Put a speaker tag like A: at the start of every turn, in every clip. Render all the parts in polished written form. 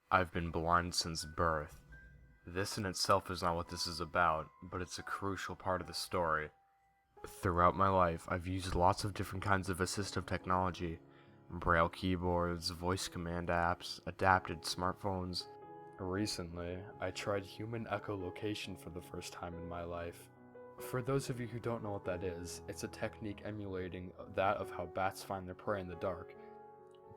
A: I've been blind since birth. This in itself is not what this is about, but it's a crucial part of the story. Throughout my life, I've used lots of different kinds of assistive technology: braille keyboards, voice command apps, adapted smartphones. Recently, I tried human echolocation for the first time in my life. For those of you who don't know what that is, it's a technique emulating that of how bats find their prey in the dark.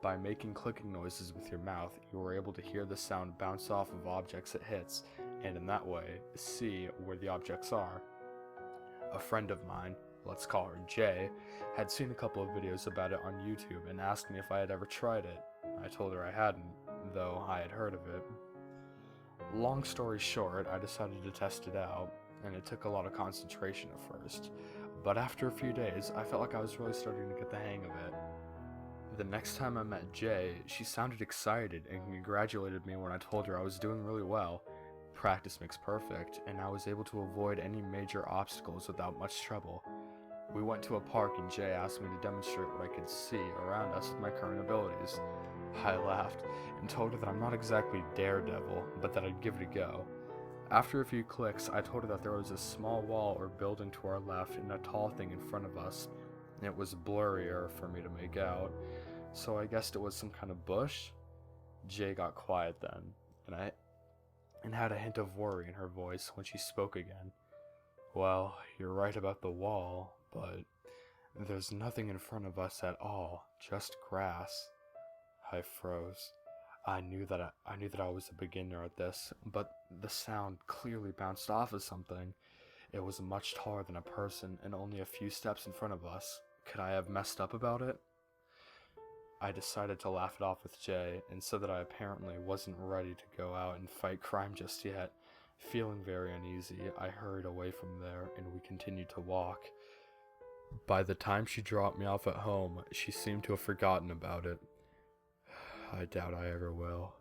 A: By making clicking noises with your mouth, you are able to hear the sound bounce off of objects it hits, and in that way, see where the objects are. A friend of mine, let's call her Jay, had seen a couple of videos about it on YouTube and asked me if I had ever tried it. I told her I hadn't, though I had heard of it. Long story short, I decided to test it out, and it took a lot of concentration at first, but after a few days, I felt like I was really starting to get the hang of it. The next time I met Jay, she sounded excited and congratulated me when I told her I was doing really well. Practice makes perfect, and I was able to avoid any major obstacles without much trouble. We went to a park and Jay asked me to demonstrate what I could see around us with my current abilities. I laughed and told her that I'm not exactly Daredevil, but that I'd give it a go. After a few clicks, I told her that there was a small wall or building to our left and a tall thing in front of us. It was blurrier for me to make out, so I guessed it was some kind of bush. Jay got quiet then, and had a hint of worry in her voice when she spoke again. Well, you're right about the wall, but there's nothing in front of us at all, just grass. I froze. I knew that I was a beginner at this, but the sound clearly bounced off of something. It was much taller than a person and only a few steps in front of us. Could I have messed up about it? I decided to laugh it off with Jay and said that I apparently wasn't ready to go out and fight crime just yet. Feeling very uneasy, I hurried away from there and we continued to walk. By the time she dropped me off at home, she seemed to have forgotten about it. I doubt I ever will.